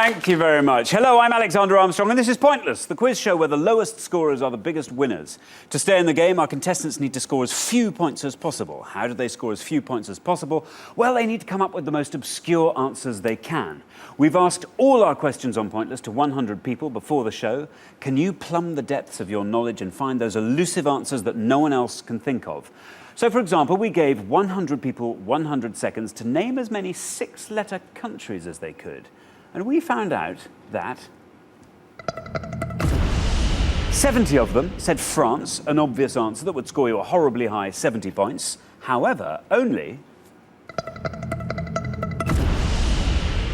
Thank you very much. Hello, I'm Alexander Armstrong, and this is Pointless, the quiz show where the lowest scorers are the biggest winners. To stay in the game, our contestants need to score as few points as possible. How do they score as few points as possible? Well, they need to come up with the most obscure answers they can. We've asked all our questions on Pointless to 100 people before the show. Can you plumb the depths of your knowledge and find those elusive answers that no one else can think of? So, for example, we gave 100 people 100 seconds to name as many six-letter countries as they could. And we found out that 70 of them said France, an obvious answer that would score you a horribly high 70 points. However, only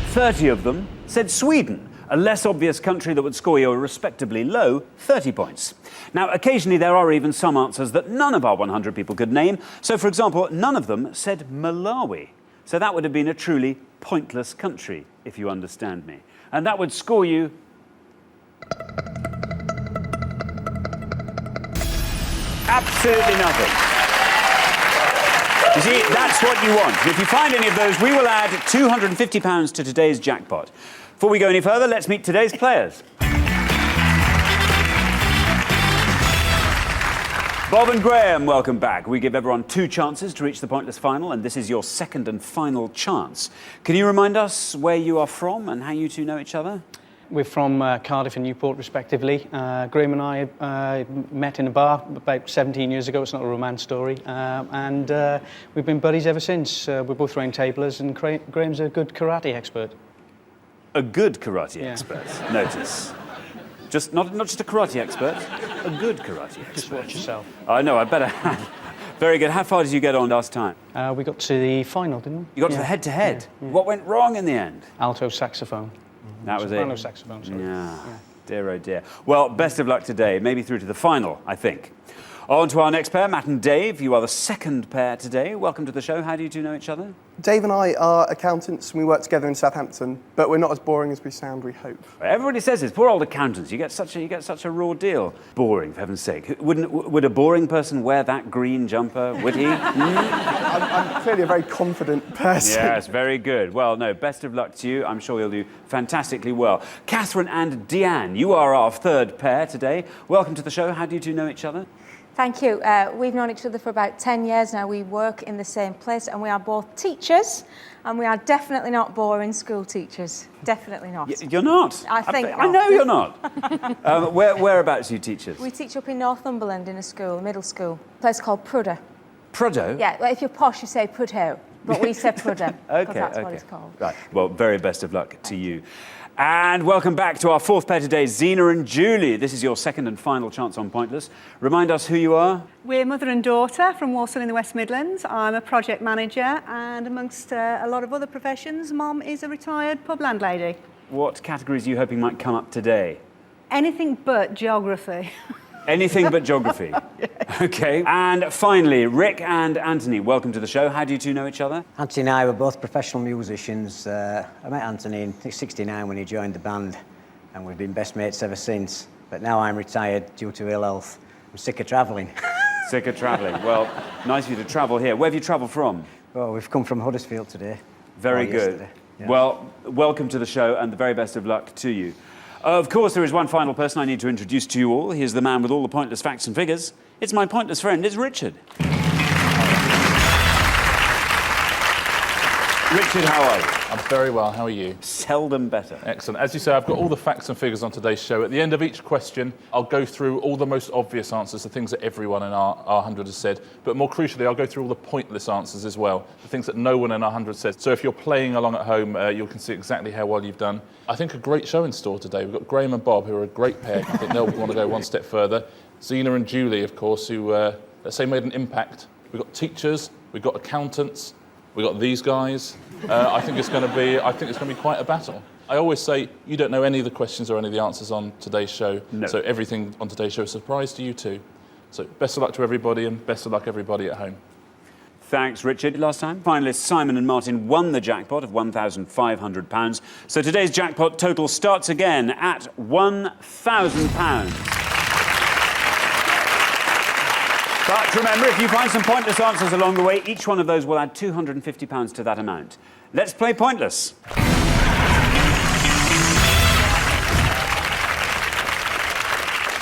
30 of them said Sweden, a less obvious country that would score you a respectably low 30 points. Now, occasionally there are even some answers that none of our 100 people could name. So, for example, none of them said Malawi. So that would have been a truly pointless country, if you understand me. And that would score you absolutely nothing. You see, that's what you want. And if you find any of those, we will add £250 to today's jackpot. Before we go any further, let's meet today's players. Bob and Graham, welcome back. We give everyone 2 chances to reach the Pointless final, and this is your second and final chance. Can you remind us where you are from and how you two know each other? We're from Cardiff and Newport, respectively. Graham and I met in a bar about 17 years ago. It's not a romance story. And we've been buddies ever since. We're both round tablers, and Graham's a good karate expert. A good karate expert, notice. Not just a karate expert, a good karate expert. Just watch yourself. I know, I better. Very good. How far did you get on last time? We got to the final, didn't we? You got to the head-to-head. Yeah. What went wrong in the end? Alto saxophone. That was Soprano it. saxophone, sorry. Yeah. Dear, oh dear. Well, best of luck today. Maybe through to the final, I think. On to our next pair, Matt and Dave. You are the second pair today. Welcome to the show. How do you two know each other? Dave and I are accountants and we work together in Southampton, but we're not as boring as we sound, we hope. Everybody says this. Poor old accountants. You get such a raw deal. Boring, for heaven's sake. Would a boring person wear that green jumper? Would he? I'm clearly a very confident person. Yes, very good. Well, no, best of luck to you. I'm sure you'll do fantastically well. Catherine and Deanne, you are our third pair today. Welcome to the show. How do you two know each other? Thank you. We've known each other for about 10 years now. We work in the same place and we are both teachers, and we are definitely not boring school teachers. Definitely not. You're not? I know you're not. Whereabouts are you teachers? We teach up in Northumberland in a school, middle school, a place called Prudhoe. Prudhoe? Yeah, well, if you're posh, you say Prudhoe, but we say Prudhoe, because that's what it's called. Right. Well, very best of luck to you. And welcome back to our fourth pair today, Zena and Julie. This is your second and final chance on Pointless. Remind us who you are. We're mother and daughter from Walsall in the West Midlands. I'm a project manager, and amongst a lot of other professions, Mom is a retired pub landlady. What categories are you hoping might come up today? Anything but geography. Anything but geography. Yeah. OK. And finally, Rick and Anthony, welcome to the show. How do you two know each other? Anthony and I were both professional musicians. I met Anthony in 1969 when he joined the band, and we've been best mates ever since. But now I'm retired due to ill health. I'm sick of travelling. Sick of travelling. Well, nice of you to travel here. Where have you travelled from? Well, we've come from Huddersfield today. Very good. Yeah. Well, welcome to the show, and the very best of luck to you. Of course, there is one final person I need to introduce to you all. He is the man with all the pointless facts and figures. It's my pointless friend, it's Richard. Richard, how are you? I'm very well, how are you? Seldom better. Excellent. As you say, I've got all the facts and figures on today's show. At the end of each question, I'll go through all the most obvious answers, the things that everyone in our 100 has said. But more crucially, I'll go through all the pointless answers as well, the things that no one in our 100 said. So if you're playing along at home, you can see exactly how well you've done. I think a great show in store today. We've got Graham and Bob, who are a great pair. I think they'll want to go one step further. Zena and Julie, of course, who, let's say, made an impact. We've got teachers, we've got accountants, we've got these guys. I think it's going to be quite a battle. I always say you don't know any of the questions or any of the answers on today's show. No. So everything on today's show is a surprise to you too. So best of luck to everybody, and best of luck everybody at home. Thanks, Richard. Last time, finalists Simon and Martin won the jackpot of £1,500. So today's jackpot total starts again at £1,000. But remember, if you find some pointless answers along the way, each one of those will add £250 to that amount. Let's play Pointless.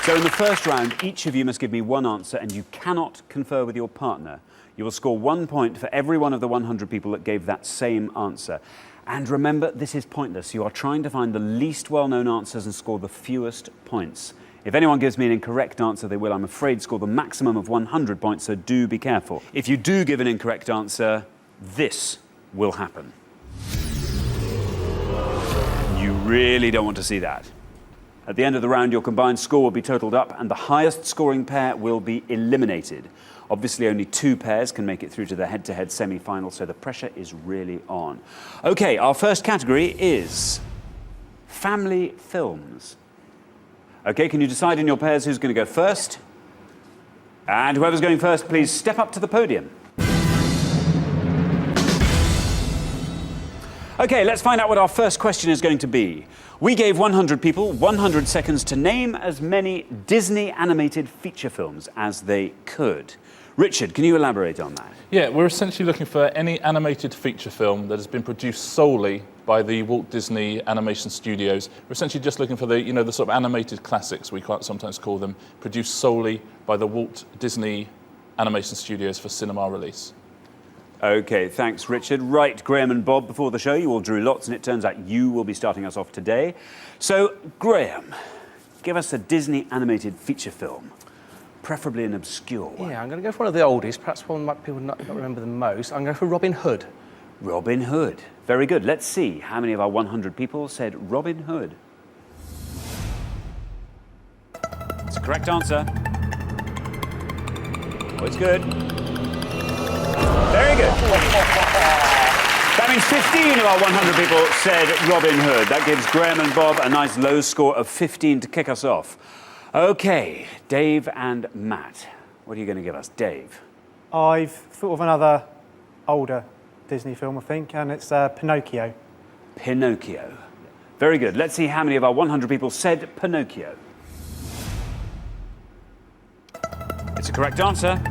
So in the first round, each of you must give me one answer and you cannot confer with your partner. You will score 1 point for every one of the 100 people that gave that same answer. And remember, this is pointless. You are trying to find the least well-known answers and score the fewest points. If anyone gives me an incorrect answer, they will, I'm afraid, score the maximum of 100 points, so do be careful. If you do give an incorrect answer, this will happen. You really don't want to see that. At the end of the round, your combined score will be totalled up and the highest scoring pair will be eliminated. Obviously, only 2 pairs can make it through to the head-to-head semi-final, so the pressure is really on. OK, our first category is family films. OK, can you decide in your pairs who's going to go first? And whoever's going first, please step up to the podium. OK, let's find out what our first question is going to be. We gave 100 people 100 seconds to name as many Disney animated feature films as they could. Richard, can you elaborate on that? Yeah, we're essentially looking for any animated feature film that has been produced solely by the Walt Disney Animation Studios. We're essentially just looking for the, the sort of animated classics, we quite sometimes call them, produced solely by the Walt Disney Animation Studios for cinema release. OK, thanks, Richard. Right, Graham and Bob, before the show, you all drew lots, and it turns out you will be starting us off today. So, Graham, give us a Disney animated feature film, preferably an obscure one. Yeah, I'm going to go for one of the oldest, perhaps one that people not remember the most. I'm going to go for Robin Hood. Robin Hood. Very good. Let's see how many of our 100 people said Robin Hood. It's a correct answer. Oh, it's good. Very good. That means 15 of our 100 people said Robin Hood. That gives Graham and Bob a nice low score of 15 to kick us off. OK, Dave and Matt. What are you going to give us, Dave? I've thought of another older Disney film, I think, and it's Pinocchio. Pinocchio. Very good. Let's see how many of our 100 people said Pinocchio. It's a correct answer.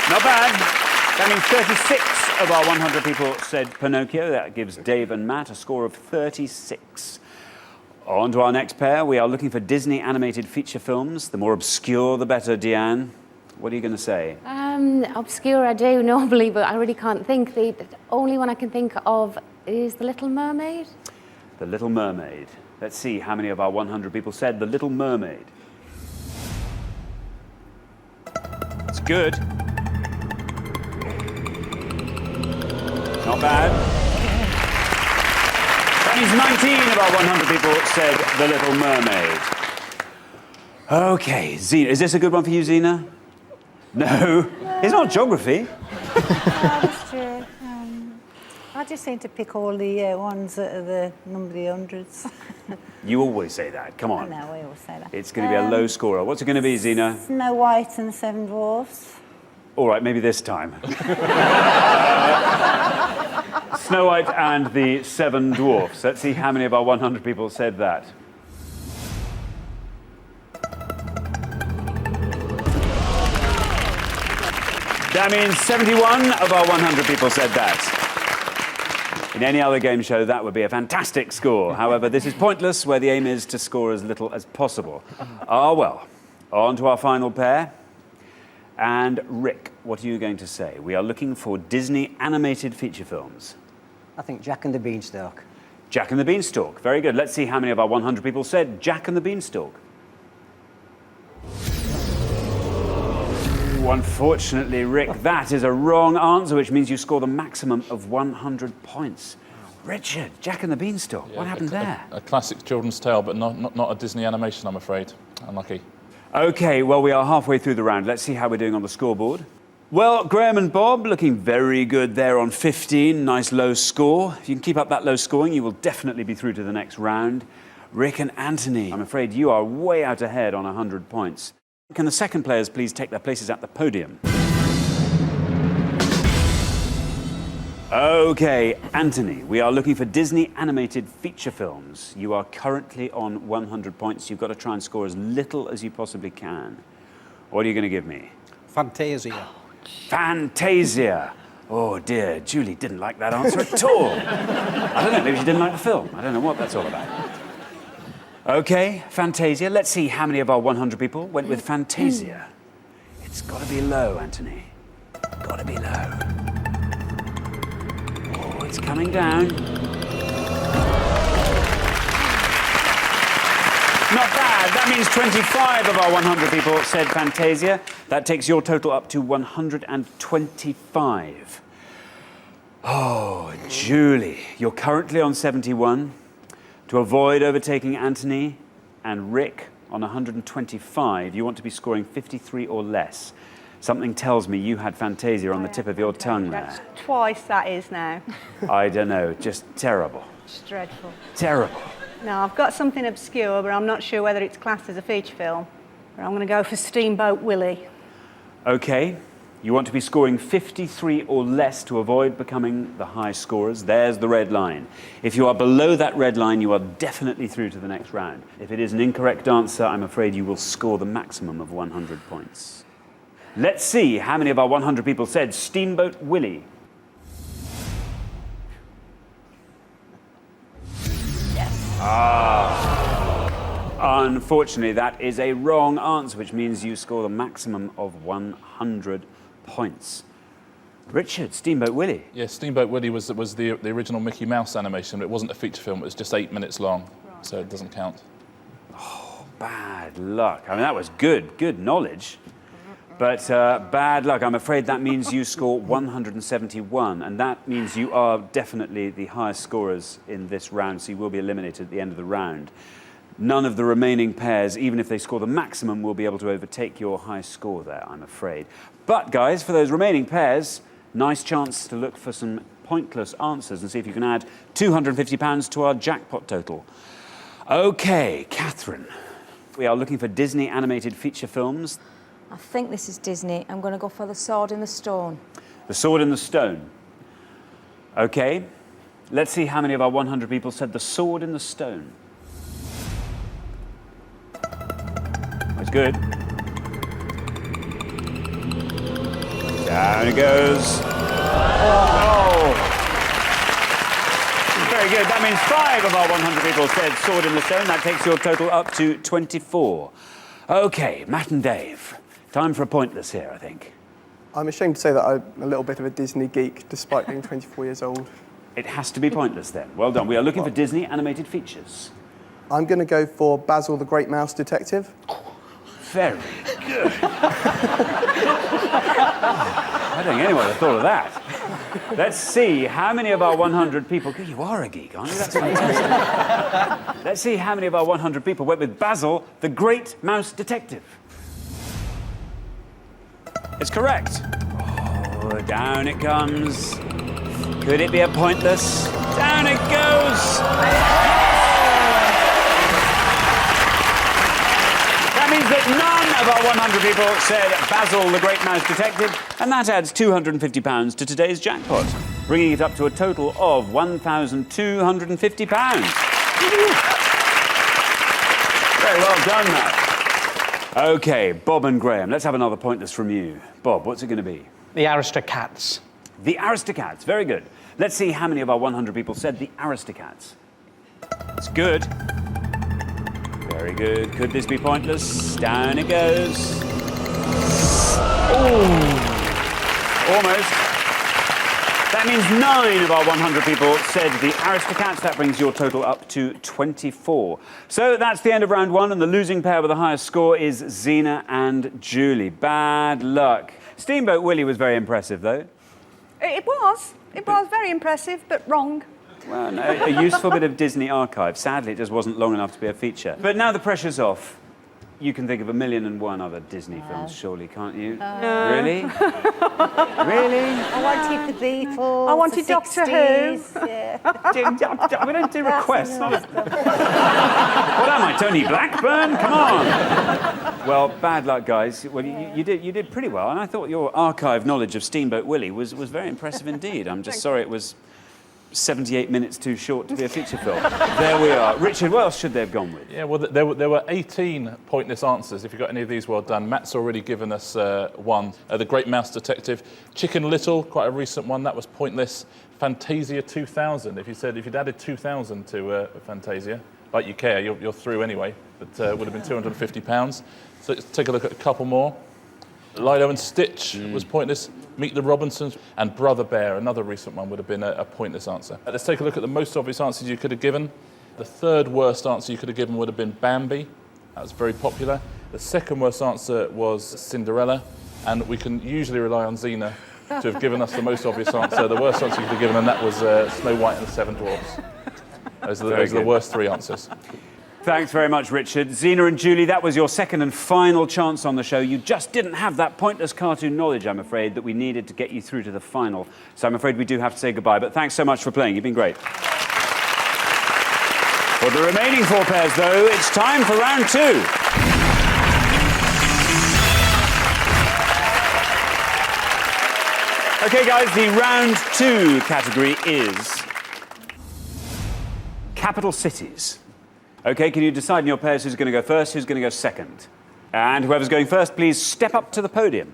Not bad. That means 36 of our 100 people said Pinocchio. That gives Dave and Matt a score of 36. On to our next pair. We are looking for Disney animated feature films. The more obscure, the better. Deanne, what are you going to say? Obscure I do normally, but I really can't think. The only one I can think of is The Little Mermaid. The Little Mermaid. Let's see how many of our 100 people said The Little Mermaid. It's good. Not bad. That means 19 of our 100 people said The Little Mermaid. OK, Zena. Is this a good one for you, Zena? No. It's not geography. That's true. I just seem to pick all the ones that are the number of the hundreds. You always say that. Come on. I know, I always say that. It's going to be a low scorer. What's it going to be, Zena? Snow White and the Seven Dwarfs. All right, maybe this time. Snow White and the Seven Dwarfs. Let's see how many of our 100 people said that. That means 71 of our 100 people said that. In any other game show, that would be a fantastic score. However, this is pointless, where the aim is to score as little as possible. Ah, well, on to our final pair. And Rick, what are you going to say? We are looking for Disney animated feature films. I think Jack and the Beanstalk. Jack and the Beanstalk. Very good. Let's see how many of our 100 people said Jack and the Beanstalk. Ooh, unfortunately, Rick, that is a wrong answer, which means you score the maximum of 100 points. Richard, Jack and the Beanstalk. Yeah, what happened there? A classic children's tale, but not a Disney animation, I'm afraid. Unlucky. OK, well, we are halfway through the round. Let's see how we're doing on the scoreboard. Well, Graham and Bob looking very good there on 15. Nice low score. If you can keep up that low scoring, you will definitely be through to the next round. Rick and Anthony, I'm afraid you are way out ahead on 100 points. Can the second players please take their places at the podium? OK, Anthony, we are looking for Disney animated feature films. You are currently on 100 points. You've got to try and score as little as you possibly can. What are you going to give me? Fantasia. Fantasia. Oh dear, Julie didn't like that answer at all. I don't know, maybe she didn't like the film. I don't know what that's all about. Okay, Fantasia. Let's see how many of our 100 people went with Fantasia. It's got to be low, Anthony. Got to be low. Oh, it's coming down. Not bad. That means 25 of our 100 people said Fantasia. That takes your total up to 125. Oh, Julie, you're currently on 71. To avoid overtaking Anthony and Rick on 125, you want to be scoring 53 or less. Something tells me you had Fantasia on the tip of your tongue there. That's twice that is now. I don't know, just terrible. It's dreadful. Terrible. Now, I've got something obscure, but I'm not sure whether it's classed as a feature film. But I'm going to go for Steamboat Willie. Okay, you want to be scoring 53 or less to avoid becoming the high scorers. There's the red line. If you are below that red line, you are definitely through to the next round. If it is an incorrect answer, I'm afraid you will score the maximum of 100 points. Let's see how many of our 100 people said Steamboat Willie. Unfortunately, that is a wrong answer, which means you score the maximum of 100 points. Richard, Steamboat Willie. Yeah, Steamboat Willie was the original Mickey Mouse animation. It wasn't a feature film. It was just 8 minutes long, so it doesn't count. Oh, bad luck. I mean, that was good knowledge. But bad luck. I'm afraid that means you score 171, and that means you are definitely the highest scorers in this round, so you will be eliminated at the end of the round. None of the remaining pairs, even if they score the maximum, will be able to overtake your high score there, I'm afraid. But, guys, for those remaining pairs, nice chance to look for some pointless answers and see if you can add £250 to our jackpot total. OK, Catherine. We are looking for Disney animated feature films. I think this is Disney. I'm going to go for The Sword in the Stone. The Sword in the Stone. OK, let's see how many of our 100 people said The Sword in the Stone. That's good. Down it goes. Oh! Very good. That means 5 of our 100 people said Sword in the Stone. That takes your total up to 24. OK, Matt and Dave. Time for a pointless here, I think. I'm ashamed to say that I'm a little bit of a Disney geek, despite being 24 years old. It has to be pointless then. Well done. We are looking for Disney animated features. I'm going to go for Basil the Great Mouse Detective. Very good. I don't think anyone would have thought of that. Let's see how many of our 100 people... You are a geek, aren't you? That's fantastic. Let's see how many of our 100 people went with Basil the Great Mouse Detective. It's correct. Oh, down it comes. Could it be a pointless? Down it goes. That means that none of our 100 people said Basil the Great Mouse Detective, and that adds £250 to today's jackpot, bringing it up to a total of £1,250. Very well done, Matt. OK, Bob and Graham, let's have another pointless from you. Bob, what's it going to be? The Aristocats. The Aristocats, very good. Let's see how many of our 100 people said the Aristocats. It's good. Very good. Could this be pointless? Down it goes. Oh, almost. That means 9 of our 100 people said the Aristocats. That brings your total up to 24. So that's the end of round 1, and the losing pair with the highest score is Zena and Julie. Bad luck. Steamboat Willie was very impressive, though. It was very impressive, but wrong. Well, no, a useful bit of Disney archive. Sadly, it just wasn't long enough to be a feature. But now the pressure's off. You can think of 1,000,001 other Disney films, surely, can't you? No. Really? Really? I wanted the Beatles. I wanted the Doctor 60s, Who. Yeah. We don't do requests. What am I, Tony Blackburn? Come on. Well, bad luck, guys. Well, you did pretty well, and I thought your archive knowledge of Steamboat Willie was very impressive indeed. I'm just sorry it was 78 minutes too short to be a feature film. There we are. Richard, what else should they have gone with? Yeah, well, there were 18 pointless answers. If you got any of these, well done. Matt's already given us one. The Great Mouse Detective. Chicken Little, quite a recent one. That was pointless. Fantasia 2000. If you'd added 2000 to Fantasia, like you care, you're through anyway. But it would have been £250. So let's take a look at a couple more. Lilo and Stitch was pointless. Meet the Robinsons and Brother Bear, another recent one, would have been a pointless answer. Let's take a look at the most obvious answers you could have given. The third worst answer you could have given would have been Bambi. That was very popular. The second worst answer was Cinderella, and we can usually rely on Zena to have given us the most obvious answer. The worst answer you could have given, and that was Snow White and the Seven Dwarfs. Those are the worst three answers. Thanks very much, Richard. Zena and Julie, that was your second and final chance on the show. You just didn't have that pointless cartoon knowledge, I'm afraid, that we needed to get you through to the final. So I'm afraid we do have to say goodbye, but thanks so much for playing. You've been great. For the remaining 4 pairs, though, it's time for round 2. OK, guys, the round 2 category is capital cities. OK, can you decide in your pairs who's going to go first, who's going to go second? And whoever's going first, please step up to the podium.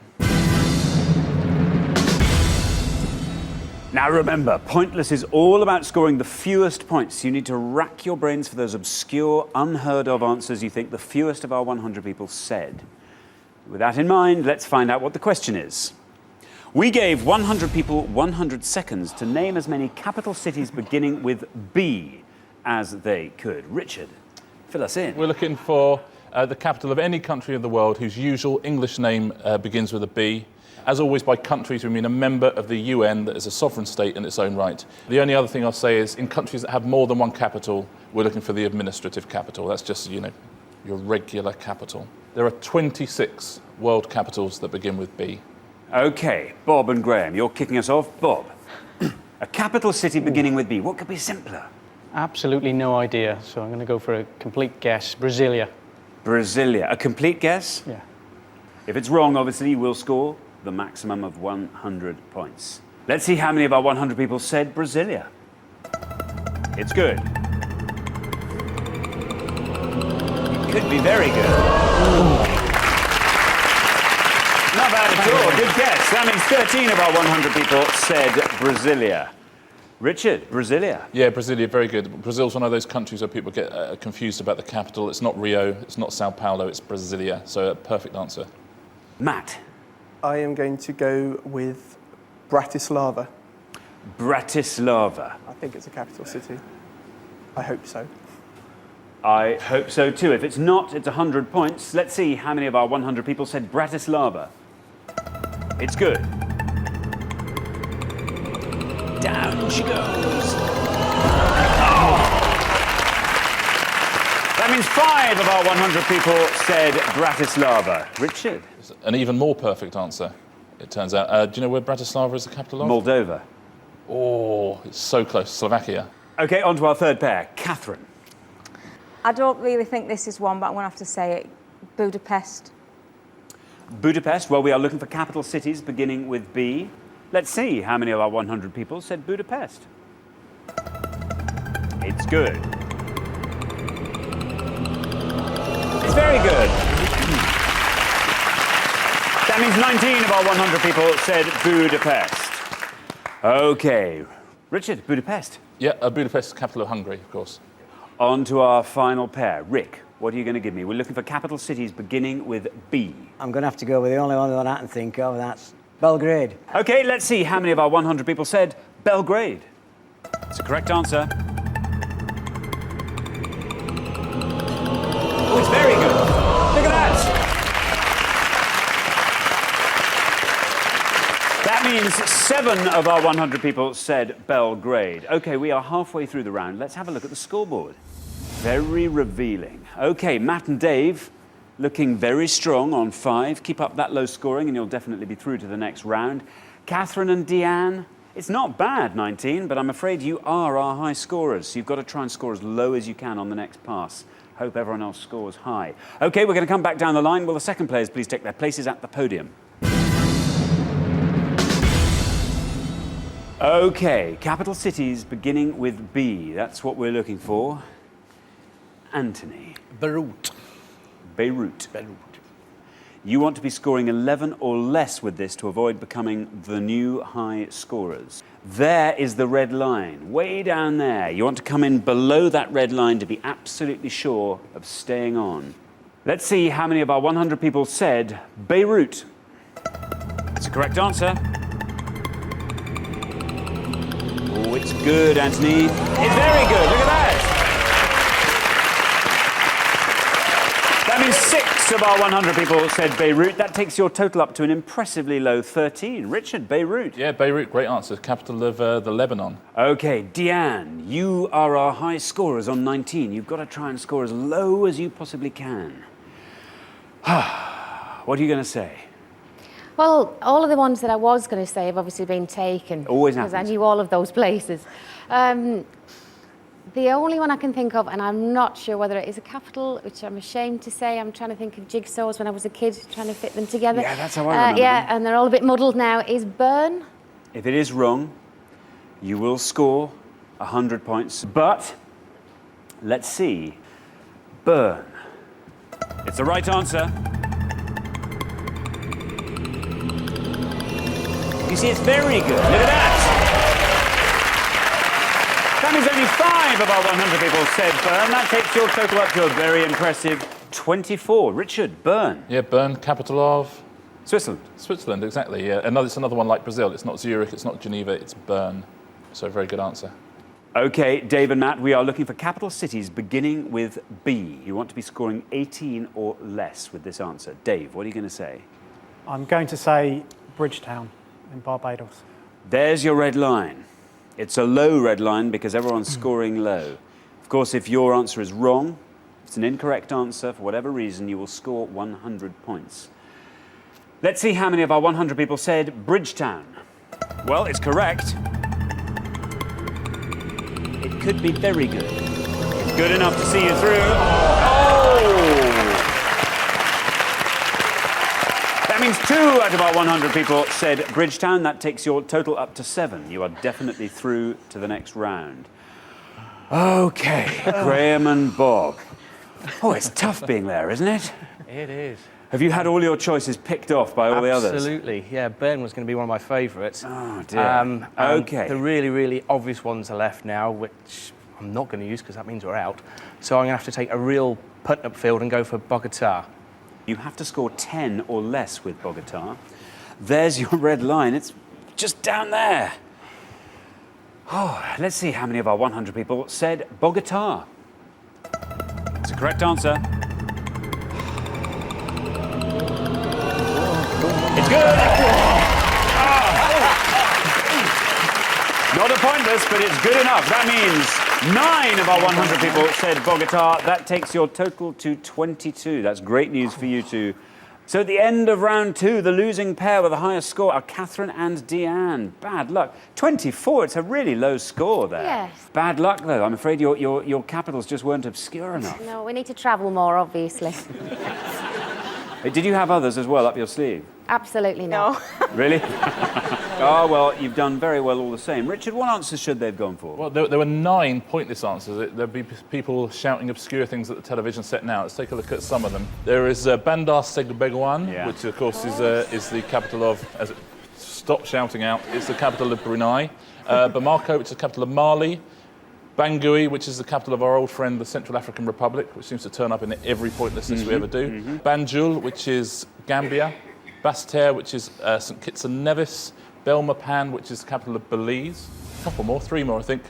Now remember, Pointless is all about scoring the fewest points. You need to rack your brains for those obscure, unheard of answers you think the fewest of our 100 people said. With that in mind, let's find out what the question is. We gave 100 people 100 seconds to name as many capital cities beginning with B as they could. Richard, fill us in. We're looking for the capital of any country in the world whose usual English name begins with a B. As always, by countries, we mean a member of the UN that is a sovereign state in its own right. The only other thing I'll say is, in countries that have more than one capital, we're looking for the administrative capital. That's just, you know, your regular capital. There are 26 world capitals that begin with B. OK, Bob and Graham, you're kicking us off. Bob, a capital city beginning with B. What could be simpler? Absolutely no idea, so I'm going to go for a complete guess. Brasilia. Brasilia. A complete guess? Yeah. If it's wrong, obviously, you will score the maximum of 100 points. Let's see how many of our 100 people said Brasilia. It's good. It could be very good. Not bad at all. Good guess. That means 13 of our 100 people said Brasilia. Richard, Brasilia. Yeah, Brasilia, very good. Brazil's one of those countries where people get confused about the capital. It's not Rio, it's not Sao Paulo, it's Brasilia. So a perfect answer. Matt. I am going to go with Bratislava. Bratislava. I think it's a capital city. I hope so. I hope so too. If it's not, it's 100 points. Let's see how many of our 100 people said Bratislava. It's good. Down she goes. Oh! That means 5 of our 100 people said Bratislava. Richard? An even more perfect answer, it turns out. Do you know where Bratislava is the capital of? Moldova. Oh, it's so close. Slovakia. OK, on to our third pair. Catherine. I don't really think this is one, but I'm going to have to say it. Budapest. Budapest. Well, we are looking for capital cities beginning with B. Let's see how many of our 100 people said Budapest. It's good. It's very good. That means 19 of our 100 people said Budapest. OK. Richard, Budapest. Yeah, Budapest is the capital of Hungary, of course. On to our final pair. Rick, what are you going to give me? We're looking for capital cities beginning with B. I'm going to have to go with the only one that I can think of, that's Belgrade. OK, let's see how many of our 100 people said Belgrade. It's a correct answer. Oh, it's very good. Look at that. That means 7 of our 100 people said Belgrade. OK, we are halfway through the round. Let's have a look at the scoreboard. Very revealing. OK, Matt and Dave looking very strong on 5. Keep up that low scoring and you'll definitely be through to the next round. Catherine and Deanne, it's not bad, 19, but I'm afraid you are our high scorers. So you've got to try and score as low as you can on the next pass. Hope everyone else scores high. OK, we're going to come back down the line. Will the second players please take their places at the podium? Okay, capital cities beginning with B. That's what we're looking for. Anthony. Beirut. Beirut. You want to be scoring 11 or less with this to avoid becoming the new high scorers. There is the red line, way down there. You want to come in below that red line to be absolutely sure of staying on. Let's see how many of our 100 people said Beirut. That's a correct answer. Oh, it's good, Anthony. It's very good. Look at that. That means 6 of our 100 people said Beirut. That takes your total up to an impressively low 13. Richard, Beirut. Yeah, Beirut, great answer. Capital of the Lebanon. Okay, Deanne, you are our high scorers on 19. You've got to try and score as low as you possibly can. What are you going to say? Well, all of the ones that I was going to say have obviously been taken. Always because I happens. knew all of those places. The only one I can think of, and I'm not sure whether it is a capital, which I'm ashamed to say. I'm trying to think of jigsaws when I was a kid, trying to fit them together. Yeah, that's how I remember Yeah, them. and they're all a bit muddled now. Is Bern? If it is wrong, you will score 100 points. But let's see. Bern. It's the right answer. You see, it's very good. Look at that. That means only 5 of our 100 people said Bern. That takes your total up to a very impressive 24. Richard, Bern. Yeah, Bern, capital of? Switzerland. Switzerland, exactly, yeah. It's another one like Brazil. It's not Zurich, it's not Geneva, it's Bern. So, very good answer. Okay, Dave and Matt, we are looking for capital cities beginning with B. You want to be scoring 18 or less with this answer. Dave, what are you going to say? I'm going to say Bridgetown in Barbados. There's your red line. It's a low red line because everyone's scoring low. Of course, if your answer is wrong, if it's an incorrect answer, for whatever reason, you will score 100 points. Let's see how many of our 100 people said Bridgetown. Well, it's correct. It could be very good. It's good enough to see you through. Oh! That means 2 out of our 100 people said Bridgetown. That takes your total up to 7. You are definitely through to the next round. Okay, Graham and Bob. Oh, it's tough being there, isn't it? It is. Have you had all your choices picked off by all the others? Absolutely, yeah. Bern was going to be one of my favourites. Oh, dear. Okay. The really, really obvious ones are left now, which I'm not going to use because that means we're out. So I'm going to have to take a real punt-up field and go for Bogota. You have to score 10 or less with Bogota. There's your red line. It's just down there. Oh, let's see how many of our 100 people said Bogota. It's a correct answer. It's good. Not a pointless, but it's good enough. That means 9 of our 100 people said Bogota. That takes your total to 22. That's great news for you two. So at the end of round 2, the losing pair with the highest score are Catherine and Deanne. Bad luck. 24, it's a really low score there. Yes. Bad luck, though. I'm afraid your capitals just weren't obscure enough. No, we need to travel more, obviously. Did you have others as well up your sleeve? Absolutely not. Really? Oh, well, you've done very well all the same. Richard, what answers should they have gone for? Well, there were 9 pointless answers. There'd be people shouting obscure things at the television set now. Let's take a look at some of them. There is Bandar Seri Begawan, which, of course, is the capital of... Stop shouting out. It's the capital of Brunei. Bamako, which is the capital of Mali. Bangui, which is the capital of our old friend, the Central African Republic, which seems to turn up in every pointless list we ever do. Banjul, which is Gambia. Basseterre, which is St Kitts and Nevis. Belmopan, which is the capital of Belize. A couple more, 3 more, I think.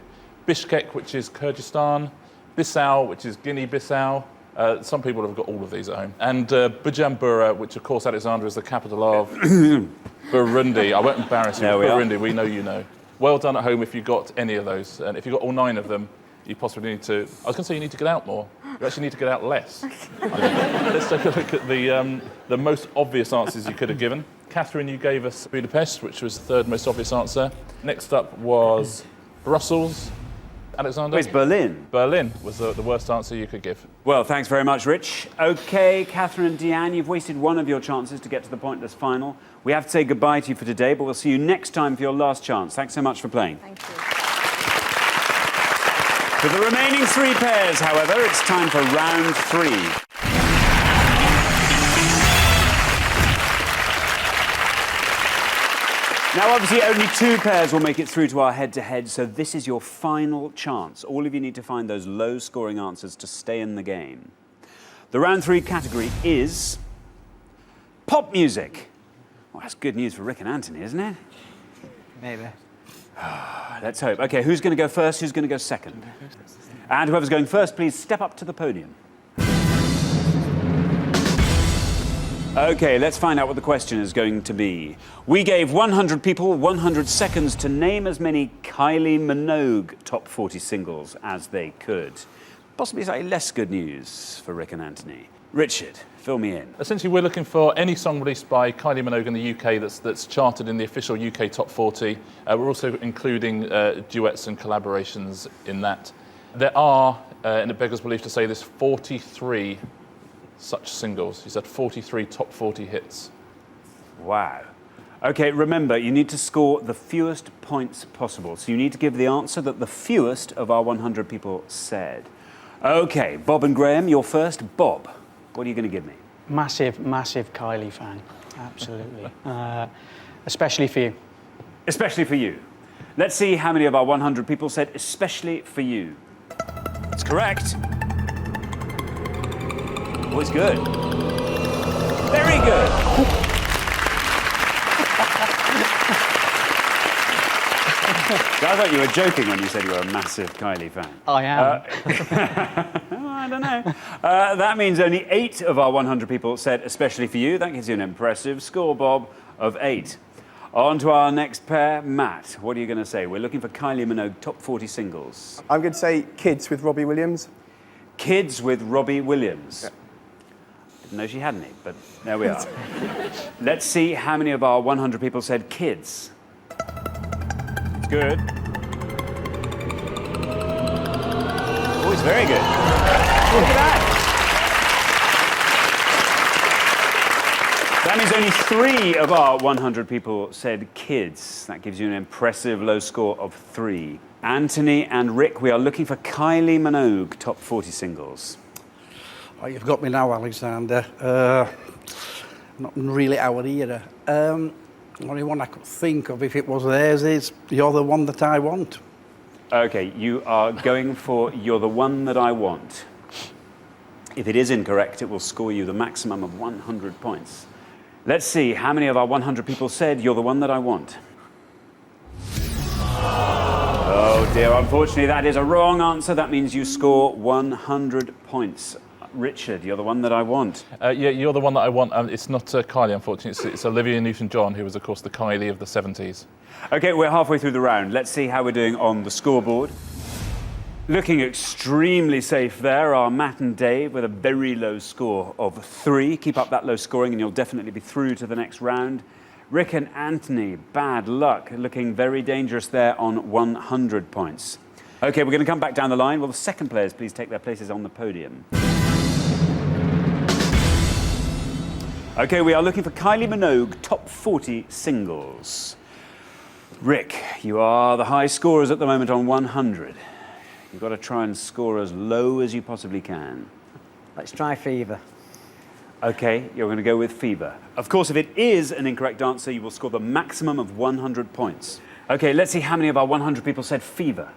Bishkek, which is Kyrgyzstan. Bissau, which is Guinea-Bissau. Some people have got all of these at home. And Bujumbura, which, of course, Alexandra is the capital of Burundi. I won't embarrass you. There we Burundi, we know you know. Well done at home if you got any of those. And if you got all 9 of them, you possibly need to... I was going to say you need to get out more. You actually need to get out less. Let's take a look at the most obvious answers you could have given. Catherine, you gave us Budapest, which was the 3rd most obvious answer. Next up was Brussels, Alexander? It's Berlin. Berlin was the worst answer you could give. Well, thanks very much, Rich. OK, Catherine and Deanne, you've wasted one of your chances to get to the pointless final. We have to say goodbye to you for today, but we'll see you next time for your last chance. Thanks so much for playing. Thank you. For the remaining 3 pairs, however, it's time for round 3. Now, obviously, only 2 pairs will make it through to our head-to-head, so this is your final chance. All of you need to find those low-scoring answers to stay in the game. The round 3 category is pop music. Well, that's good news for Rick and Anthony, isn't it? Maybe. Let's hope. OK, who's going to go first? Who's going to go second? And whoever's going first, please step up to the podium. OK, let's find out what the question is going to be. We gave 100 people 100 seconds to name as many Kylie Minogue top 40 singles as they could. Possibly slightly less good news for Rick and Anthony. Richard, fill me in. Essentially, we're looking for any song released by Kylie Minogue in the UK that's charted in the official UK top 40. We're also including duets and collaborations in that. There are, and it beggars belief to say this, 43 such singles. You said 43 top 40 hits. Wow. OK, remember, you need to score the fewest points possible. So you need to give the answer that the fewest of our 100 people said. OK, Bob and Graham, you're first. Bob, what are you going to give me? Massive, massive Kylie fan. Absolutely. Especially for you. Especially for you. Let's see how many of our 100 people said especially for you. It's correct. Always good. Very good. I thought you were joking when you said you were a massive Kylie fan. I am. I don't know. That means only 8 of our 100 people said especially for you. That gives you an impressive score, Bob, of 8. On to our next pair. Matt, what are you going to say? We're looking for Kylie Minogue top 40 singles. I'm going to say Kids with Robbie Williams. Kids with Robbie Williams. Yeah. Didn't know she had any, but there we are. Let's see how many of our 100 people said Kids. It's good. Oh, it's very good. Look at that. That means only 3 of our 100 people said Kids. That gives you an impressive low score of 3. Anthony and Rick, we are looking for Kylie Minogue top 40 singles. Oh, you've got me now, Alexander. Not really our era. The only one I could think of, if it was theirs, is You're the One That I Want. OK, you are going for You're the One That I Want. If it is incorrect, it will score you the maximum of 100 points. Let's see how many of our 100 people said You're the One That I Want. Oh dear, unfortunately that is a wrong answer. That means you score 100 points. Richard, You're the One That I Want. Yeah, You're the One That I Want. It's not Kylie, unfortunately. It's Olivia Newton-John, who was, of course, the Kylie of the 70s. OK, we're halfway through the round. Let's see how we're doing on the scoreboard. Looking extremely safe there are Matt and Dave with a very low score of 3. Keep up that low scoring and you'll definitely be through to the next round. Rick and Anthony, bad luck, looking very dangerous there on 100 points. OK, we're going to come back down the line. Will the second players please take their places on the podium? OK, we are looking for Kylie Minogue top 40 singles. Rick, you are the high scorers at the moment on 100. You've got to try and score as low as you possibly can. Let's try Fever. OK, you're going to go with Fever. Of course, if it is an incorrect answer, you will score the maximum of 100 points. OK, let's see how many of our 100 people said Fever.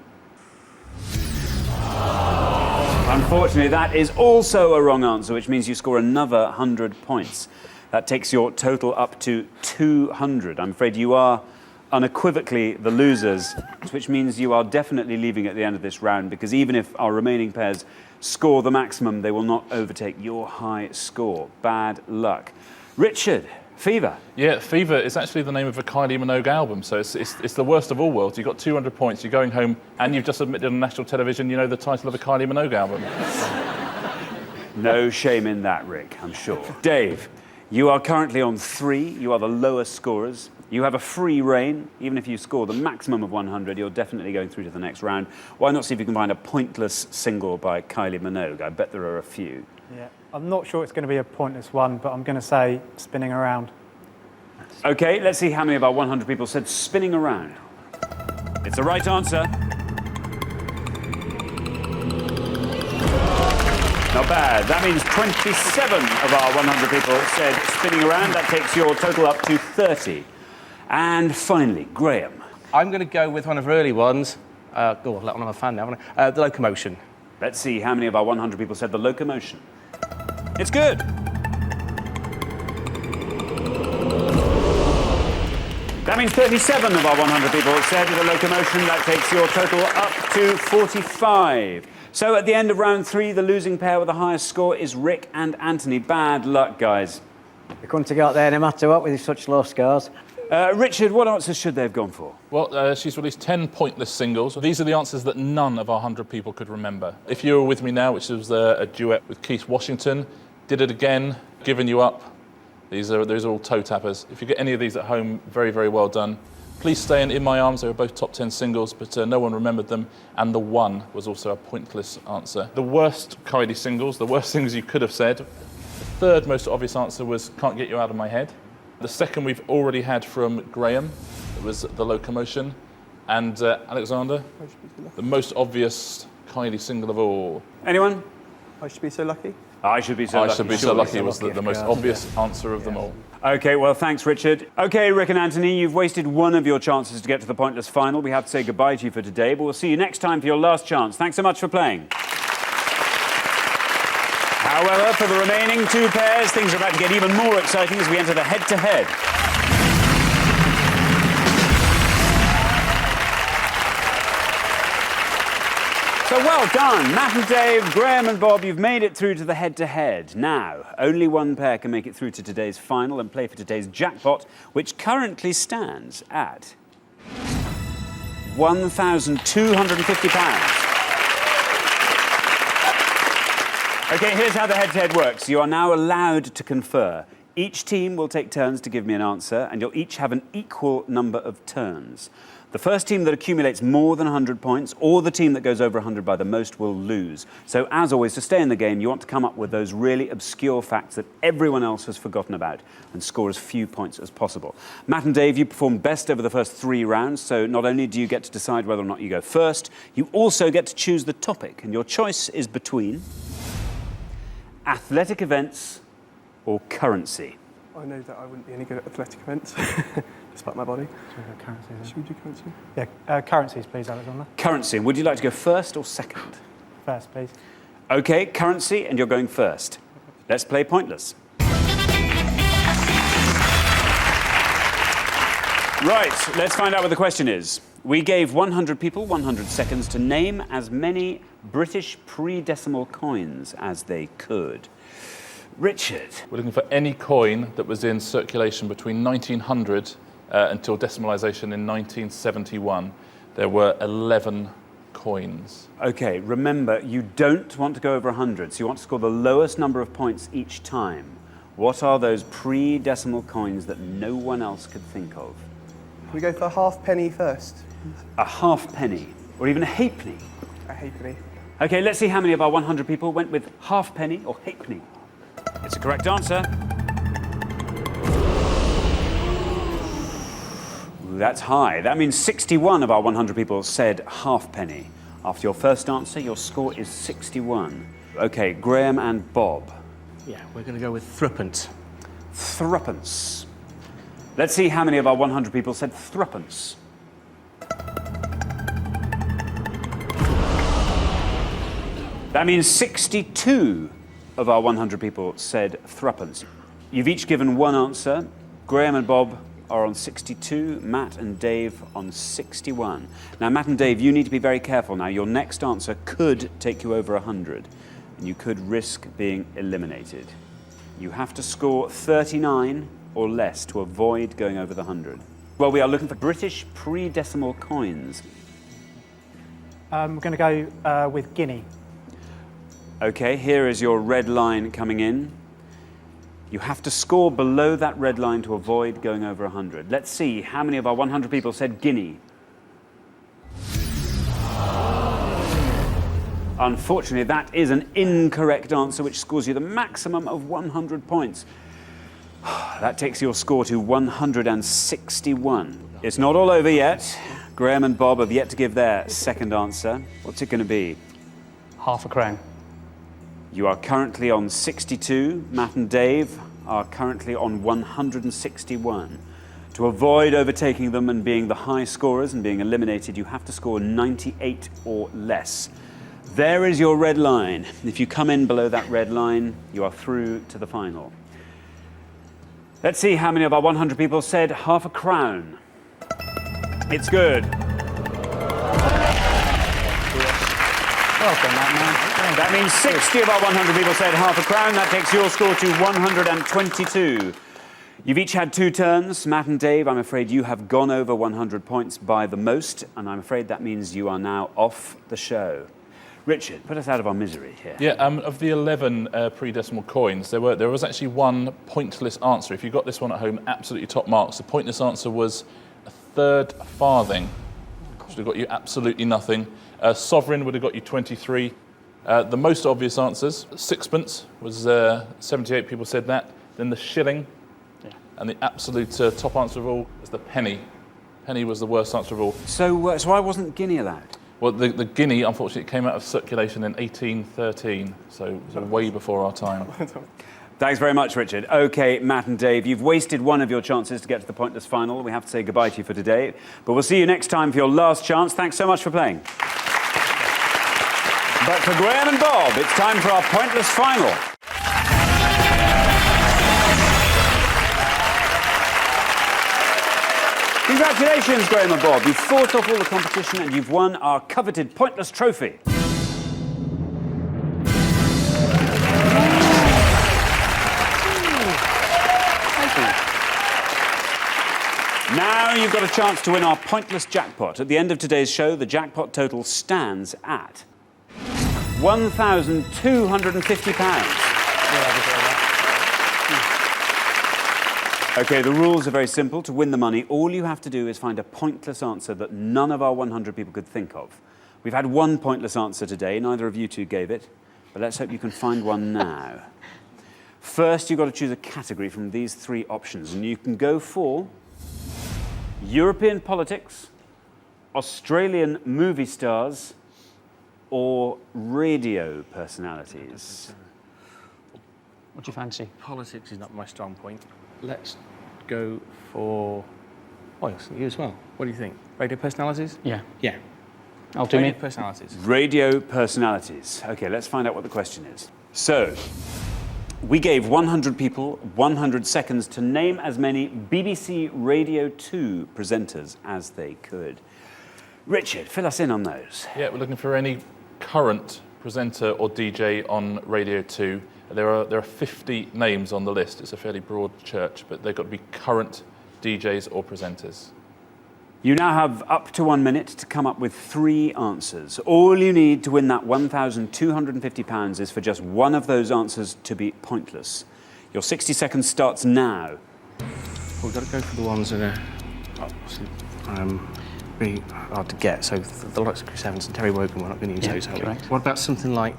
Unfortunately, that is also a wrong answer, which means you score another 100 points. That takes your total up to 200. I'm afraid you are unequivocally the losers, which means you are definitely leaving at the end of this round, because even if our remaining pairs score the maximum, they will not overtake your high score. Bad luck. Richard, Fever. Yeah, Fever is actually the name of a Kylie Minogue album, so it's the worst of all worlds. You've got 200 points, you're going home, and you've just admitted on national television, you know the title of a Kylie Minogue album. No shame in that, Rick, I'm sure. Dave, you are currently on 3. You are the lowest scorers. You have a free reign. Even if you score the maximum of 100, you're definitely going through to the next round. Why not see if you can find a pointless single by Kylie Minogue? I bet there are a few. Yeah, I'm not sure it's going to be a pointless one, but I'm going to say spinning around. OK, let's see how many of our 100 people said spinning around. It's the right answer. Not bad. That means 27 of our 100 people said spinning around. That takes your total up to 30. And finally, Graham. I'm going to go with one of our early ones. I'm a fan now, haven't I? The locomotion. Let's see how many of our 100 people said the locomotion. It's good. That means 37 of our 100 people said the locomotion. That takes your total up to 45. So at the end of round 3, the losing pair with the highest score is Rick and Anthony. Bad luck, guys. We couldn't have got there no matter what with such low scores. Richard, what answers should they have gone for? Well, she's released 10 pointless singles. These are the answers that none of our 100 people could remember. If You Were With Me Now, which was a duet with Keith Washington, Did It Again, Given You Up. These are all toe tappers. If you get any of these at home, very, very well done. Please Stay and In My Arms, they were both top 10 singles, but no one remembered them. And The One was also a pointless answer. The worst Kylie singles, the worst things you could have said. The third most obvious answer was Can't Get You Out of My Head. The second we've already had from Graham. It was The Locomotion. And Alexander, the most obvious Kylie single of all. Anyone? I Should Be So Lucky. I Should Be So Lucky. I Should Be So Lucky was the most obvious answer of them all. OK, well, thanks, Richard. OK, Rick and Anthony, you've wasted one of your chances to get to the pointless final. We have to say goodbye to you for today, but we'll see you next time for your last chance. Thanks so much for playing. However, for the remaining 2 pairs, things are about to get even more exciting as we enter the head-to-head. So well done, Matt and Dave, Graham and Bob, you've made it through to the head-to-head. Now, only one pair can make it through to today's final and play for today's jackpot, which currently stands at £1,250. OK, here's how the head-to-head works. You are now allowed to confer. Each team will take turns to give me an answer, and you'll each have an equal number of turns. The first team that accumulates more than 100 points, or the team that goes over 100 by the most, will lose. So, as always, to stay in the game, you want to come up with those really obscure facts that everyone else has forgotten about and score as few points as possible. Matt and Dave, you performed best over the first 3 rounds, so not only do you get to decide whether or not you go first, you also get to choose the topic, and your choice is between athletic events or currency. I know that I wouldn't be any good at athletic events, despite my body. Should we do currency? Yeah, currencies, please, Alexander. Currency. Would you like to go first or second? First, please. OK, currency, and you're going first. Let's play Pointless. Right, let's find out what the question is. We gave 100 people 100 seconds to name as many British pre-decimal coins as they could. Richard. We're looking for any coin that was in circulation between 1900 until decimalisation in 1971. There were 11 coins. OK, remember, you don't want to go over 100, so you want to score the lowest number of points each time. What are those pre-decimal coins that no one else could think of? Can we go for a halfpenny first? A halfpenny, or even a halfpenny. A halfpenny. OK, let's see how many of our 100 people went with halfpenny or halfpenny. It's a correct answer. Ooh, that's high. That means 61 of our 100 people said halfpenny. After your first answer, your score is 61. OK, Graham and Bob. Yeah, we're going to go with threepence. Threepence. Let's see how many of our 100 people said threepence. That means 62 of our 100 people said threepence. You've each given one answer. Graham and Bob are on 62, Matt and Dave on 61. Now, Matt and Dave, you need to be very careful now. Your next answer could take you over 100, and you could risk being eliminated. You have to score 39 or less to avoid going over the 100. Well, we are looking for British pre-decimal coins. We're going to go with Guinea. OK, here is your red line coming in. You have to score below that red line to avoid going over 100. Let's see how many of our 100 people said Guinea. Unfortunately, that is an incorrect answer, which scores you the maximum of 100 points. That takes your score to 161. It's not all over yet. Graham and Bob have yet to give their second answer. What's it going to be? Half a crown. You are currently on 62. Matt and Dave are currently on 161. To avoid overtaking them and being the high scorers and being eliminated, you have to score 98 or less. There is your red line. If you come in below that red line, you are through to the final. Let's see how many of our 100 people said half a crown. It's good. Well done, that man. That means 60 of our 100 people said half a crown. That takes your score to 122. You've each had 2 turns. Matt and Dave, I'm afraid you have gone over 100 points by the most, and I'm afraid that means you are now off the show. Richard, put us out of our misery here. Yeah, of the 11 pre-decimal coins, there was actually one pointless answer. If you got this one at home, absolutely top marks. The pointless answer was a 3rd farthing, which would have got you absolutely nothing. Sovereign would have got you 23. The most obvious answers, sixpence was 78 people said that. Then the shilling, and the absolute top answer of all was the penny. Penny was the worst answer of all. So why wasn't Guinea allowed? Well, the guinea, unfortunately, came out of circulation in 1813, so way before our time. Thanks very much, Richard. OK, Matt and Dave, you've wasted one of your chances to get to the pointless final. We have to say goodbye to you for today. But we'll see you next time for your last chance. Thanks so much for playing. But for Graham and Bob, it's time for our pointless final. Congratulations, Graham and Bob. You've fought off all the competition and you've won our coveted pointless trophy. Now you've got a chance to win our pointless jackpot. At the end of today's show, the jackpot total stands at £1,250. OK, the rules are very simple. To win the money, all you have to do is find a pointless answer that none of our 100 people could think of. We've had one pointless answer today. Neither of you two gave it. But let's hope you can find one now. First, you've got to choose a category from these 3 options. And you can go for European politics, Australian movie stars, or radio personalities. What do you fancy? Politics is not my strong point. Let's go for... Oh, yes, you as well. What do you think? Radio personalities? Yeah. Yeah. I'll do Radio me. personalities. Radio personalities. OK, let's find out what the question is. So, we gave 100 people 100 seconds to name as many BBC Radio 2 presenters as they could. Richard, fill us in on those. Yeah, we're looking for any current presenter or DJ on Radio 2. There are 50 names on the list. It's a fairly broad church, but they've got to be current DJs or presenters. You now have up to 1 minute to come up with 3 answers. All you need to win that £1,250 is for just one of those answers to be pointless. Your 60 seconds starts now. We've got to go for the ones that are really hard to get. So the likes of Chris Evans and Terry Wogan, we're not going to use those, are we? correct. What about something like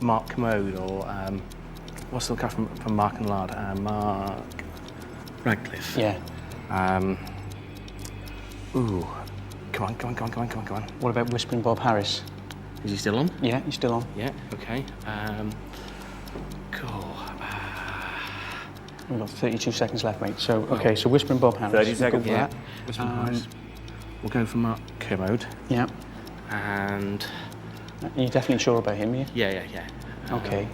Mark Commode or what's the guy from Mark and Lard? Mark Radcliffe. Yeah. Ooh, come on. What about Whispering Bob Harris? Is he still on? Yeah, he's still on. Yeah, okay. Cool. We've got 32 seconds left, mate. So, OK, so Whispering Bob Harris. 30 seconds. We'll go for that. Whispering Harris. We'll go for Mark Kermode. Yeah. And... You're definitely sure about him, yeah? Yeah. OK.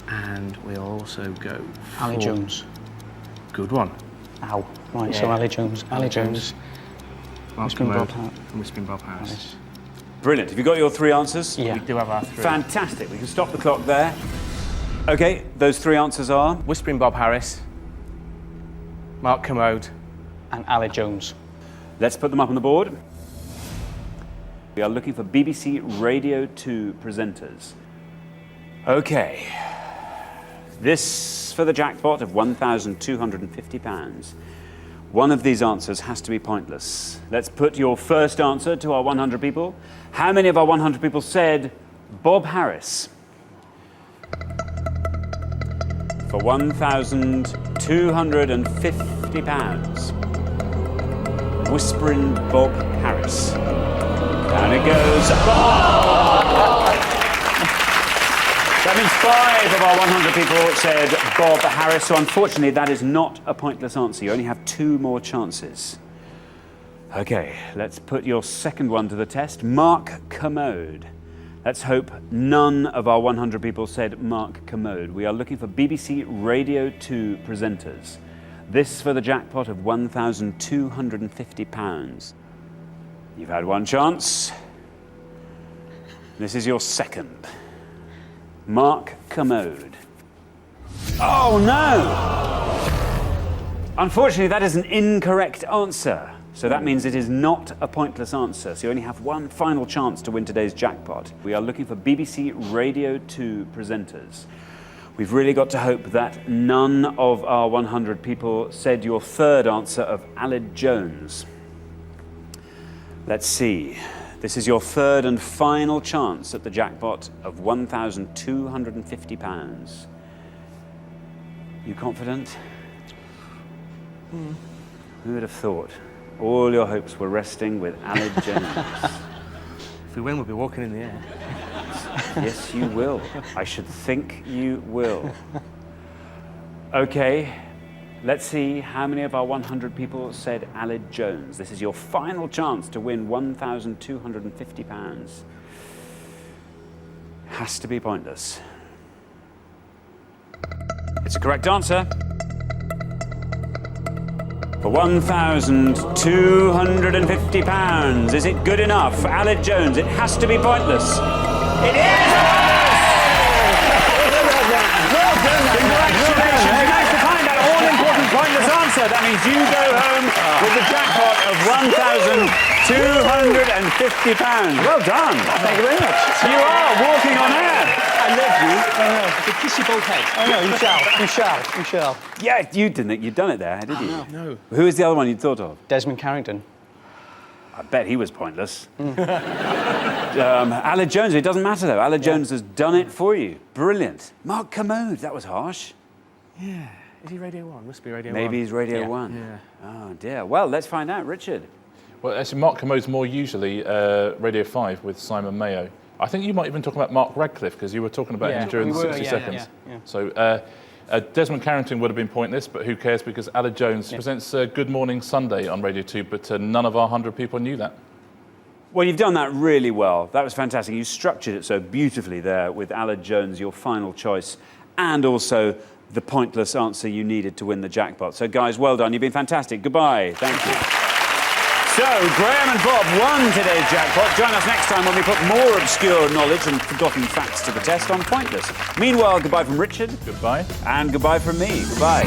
And we'll also go for... Ali Jones. Good one. Ow. Right, Yeah. so Ali Jones. Ali Jones. Mark Whispering Kermode Bob Harris. and Whispering Bob Harris. Harris. Brilliant. Have you got your 3 answers? Yeah. We do have our 3. Fantastic. We can stop the clock there. OK, those 3 answers are? Whispering Bob Harris, Mark Kermode, And Ali Jones. Let's put them up on the board. We are looking for BBC Radio 2 presenters. OK. This for the jackpot of £1,250. One of these answers has to be pointless. Let's put your first answer to our 100 people. How many of our 100 people said Bob Harris? For £1,250. Whispering Bob Harris. Down it goes. That means 5 of our 100 people said Bob Harris, so unfortunately that is not a pointless answer. You only have 2 more chances. Okay, let's put your second one to the test. Mark Kermode. Let's hope none of our 100 people said Mark Kermode. We are looking for BBC Radio 2 presenters. This for the jackpot of £1,250. You've had one chance. This is your second. Mark Kermode. Oh no! Unfortunately, that is an incorrect answer. So that means it is not a pointless answer. So you only have one final chance to win today's jackpot. We are looking for BBC Radio 2 presenters. We've really got to hope that none of our 100 people said your third answer of Aled Jones. Let's see. This is your third and final chance at the jackpot of £1,250. You confident? Who would have thought? All your hopes were resting with Aled Jones. If we win, we'll be walking in the air. Yes, you will. I should think you will. Okay, let's see how many of our 100 people said Aled Jones. This is your final chance to win £1,250. Has to be pointless. It's a correct answer. For £1,250. Is it good enough for Aled Jones? It has to be pointless. It is! Congratulations! You managed to find that all-important pointless answer. That means you go home with the jackpot of £1,250. Well done. Thank you very much. You are walking on air. I love you. I know. To kiss you both heads. I know, you shall. Yeah, you didn't. You'd done it there, did you? No. Who was the other one you thought of? Desmond Carrington. I bet he was pointless. Aled Jones, it doesn't matter though. Aled Jones has done it for you. Brilliant. Mark Kermode, that was harsh. Yeah. Is he Radio 1? Must be Radio 1. Maybe he's Radio 1. Yeah. Oh dear. Well, let's find out. Richard. Well, actually, Mark Kermode's more usually Radio 5 with Simon Mayo. I think you might even talk about Mark Radcliffe, because you were talking about him during the 60 seconds. Yeah. So Desmond Carrington would have been pointless, but who cares, because Aled Jones presents Good Morning Sunday on Radio 2, but none of our 100 people knew that. Well, you've done that really well. That was fantastic. You structured it so beautifully there with Aled Jones, your final choice, and also the pointless answer you needed to win the jackpot. So, guys, well done. You've been fantastic. Goodbye. Thank you. So, Graham and Bob won today's jackpot. Join us next time when we put more obscure knowledge and forgotten facts to the test on Pointless. Meanwhile, goodbye from Richard. Goodbye. And goodbye from me. Goodbye.